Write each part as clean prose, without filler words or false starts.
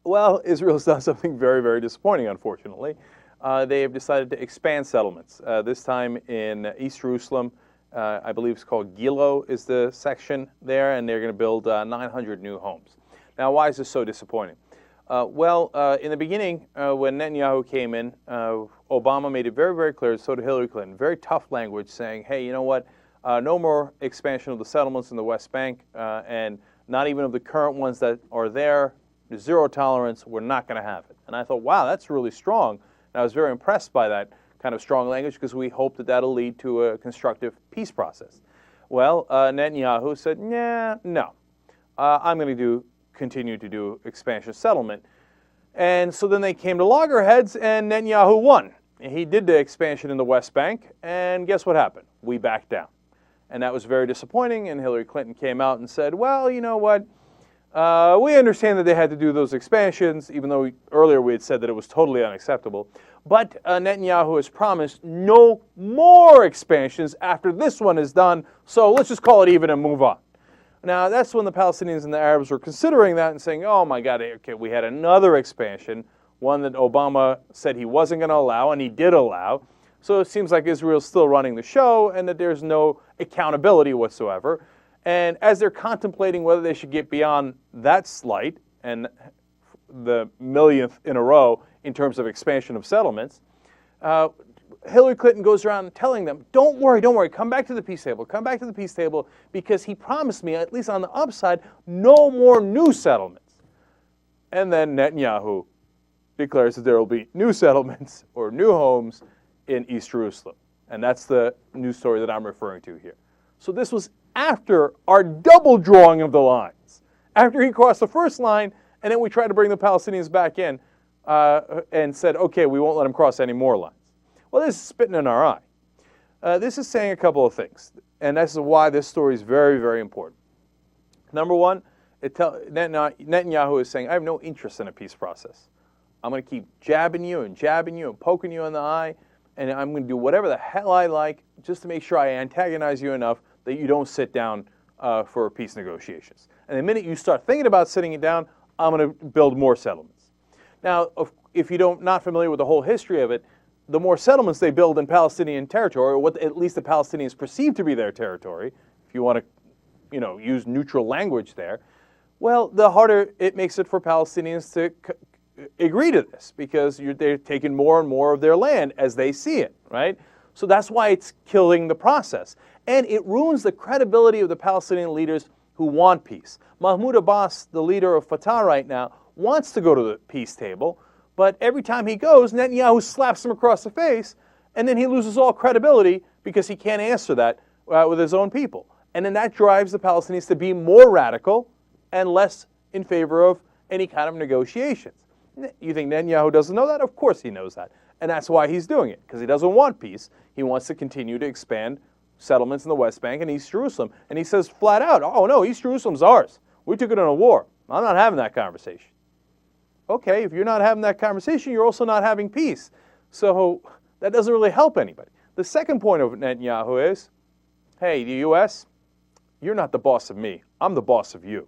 Well, Israel's done something very, very disappointing, unfortunately. They have decided to expand settlements, this time in East Jerusalem. I believe it's called Gilo is the section there, and they're going to build 900 new homes. Now, why is this so disappointing? In the beginning, when Netanyahu came in, Obama made it very, very clear, so did Hillary Clinton, very tough language saying, hey, you know what, no more expansion of the settlements in the West Bank, and not even of the current ones that are there. Zero tolerance, we're not going to have it. And I thought, wow, that's really strong. And I was very impressed by that kind of strong language because we hope that that'll lead to a constructive peace process. Well, Netanyahu said, yeah, no, I'm going to continue to do expansion settlement. And so then they came to loggerheads, and Netanyahu won. He did the expansion in the West Bank, and guess what happened? We backed down. And that was very disappointing, and Hillary Clinton came out and said, well, you know what? We understand that they had to do those expansions, even though earlier we had said that it was totally unacceptable. But Netanyahu has promised no more expansions after this one is done, so let's just call it even and move on. Now, that's when the Palestinians and the Arabs were considering that and saying, oh my God, okay, we had another expansion, one that Obama said he wasn't going to allow, and he did allow. So it seems like Israel's still running the show and that there's no accountability whatsoever. And as they're contemplating whether they should get beyond that slight and the millionth in a row in terms of expansion of settlements, Hillary Clinton goes around telling them, don't worry, come back to the peace table, because he promised me, at least on the upside, no more new settlements. And then Netanyahu declares that there will be new settlements or new homes in East Jerusalem. And that's the news story that I'm referring to here. So this was after our double drawing of the lines. After he crossed the first line, and then we tried to bring the Palestinians back in and said, okay, we won't let them cross any more lines. Well, this is spitting in our eye. This is saying a couple of things, and this is why this story is very, very important. Number one, Netanyahu is saying, I have no interest in a peace process. I'm going to keep jabbing you and poking you in the eye, and I'm going to do whatever the hell I like just to make sure I antagonize you enough that you don't sit down for peace negotiations. And the minute you start thinking about sitting it down, I'm going to build more settlements. Now, if you're not familiar with the whole history of it, the more settlements they build in Palestinian territory, or what at least the Palestinians perceive to be their territory, if you want to, use neutral language there, well, the harder it makes it for Palestinians to agree to this, because they're taking more and more of their land as they see it, right? So that's why it's killing the process. And it ruins the credibility of the Palestinian leaders who want peace. Mahmoud Abbas, the leader of Fatah right now, wants to go to the peace table, but every time he goes, Netanyahu slaps him across the face, and then he loses all credibility because he can't answer that with his own people. And then that drives the Palestinians to be more radical and less in favor of any kind of negotiations. You think Netanyahu doesn't know that? Of course he knows that. And that's why he's doing it, because he doesn't want peace. He wants to continue to expand settlements in the West Bank and East Jerusalem. And he says flat out, oh no, East Jerusalem's ours. We took it in a war. I'm not having that conversation. Okay, if you're not having that conversation, you're also not having peace. So that doesn't really help anybody. The second point of Netanyahu is, hey, the U.S., you're not the boss of me. I'm the boss of you.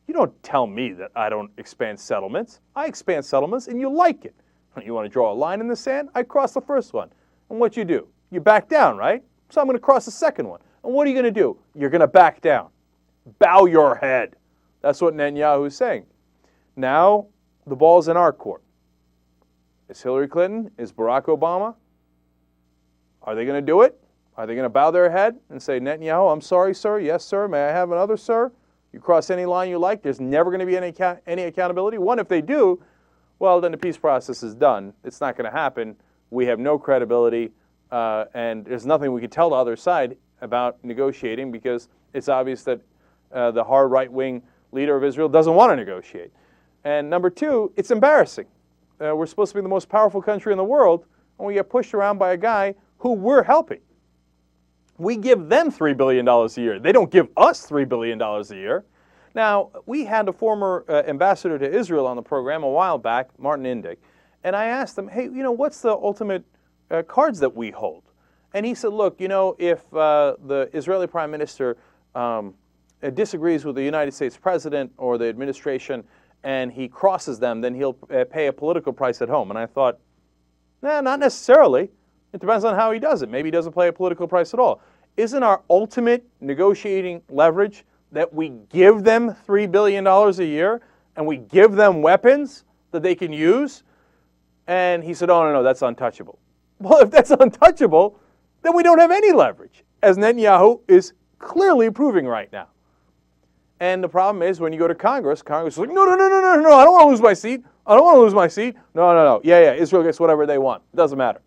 You don't tell me that I don't expand settlements. I expand settlements and you like it. You want to draw a line in the sand? I cross the first one. And what you do? You back down, right? So I'm going to cross the second one. And what are you going to do? You're going to back down. Bow your head. That's what Netanyahu is saying. Now, the ball's in our court. Is Hillary Clinton? Is Barack Obama? Are they going to do it? Are they going to bow their head and say, Netanyahu, I'm sorry, sir. Yes, sir. May I have another, sir? You cross any line you like. There's never going to be any accountability. One, if they do, well, then the peace process is done. It's not going to happen. We have no credibility, and there's nothing we can tell the other side about negotiating, because it's obvious that the hard right-wing leader of Israel doesn't want to negotiate. And number two, it's embarrassing. We're supposed to be the most powerful country in the world, and we get pushed around by a guy who we're helping. We give them $3 billion a year. They don't give us $3 billion a year. Now, we had a former ambassador to Israel on the program a while back, Martin Indyk, and I asked him, hey, what's the ultimate cards that we hold? And he said, look, if the Israeli prime minister disagrees with the United States president or the administration, and he crosses them, then he'll pay a political price at home. And I thought, nah, not necessarily. It depends on how he does it. Maybe he doesn't pay a political price at all. Isn't our ultimate negotiating leverage that we give them $3 billion a year and we give them weapons that they can use? And he said, oh, no, that's untouchable. Well, if that's untouchable, then we don't have any leverage, as Netanyahu is clearly proving right now. And the problem is when you go to Congress, Congress is like, no, I don't want to lose my seat. I don't want to lose my seat. No. Yeah, Israel gets whatever they want. It doesn't matter.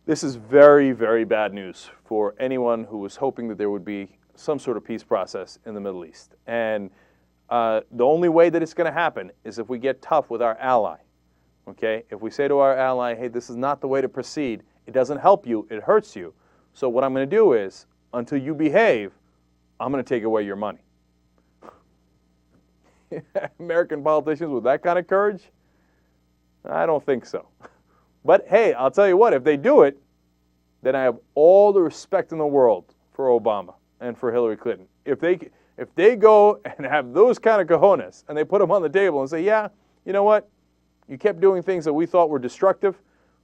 This is very, very bad news for anyone who was hoping that there would be some sort of peace process in the Middle East. And the only way that it's going to happen is if we get tough with our ally. Okay? If we say to our ally, hey, this is not the way to proceed, it doesn't help you, it hurts you. So what I'm going to do is, until you behave, I'm going to take away your money. American politicians with that kind of courage? I don't think so. But hey, I'll tell you what, if they do it, then I have all the respect in the world for Obama and for Hillary Clinton. If they go and have those kind of cojones and they put them on the table and say, yeah, you know what? You kept doing things that we thought were destructive,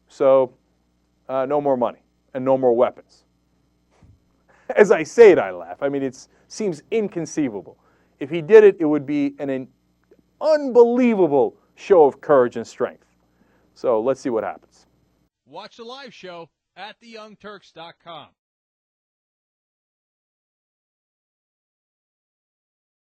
so no more money and no more weapons. As I say it, I laugh. I mean, it seems inconceivable. If he did it, it would be an unbelievable show of courage and strength. So let's see what happens. Watch the live show at theyoungturks.com.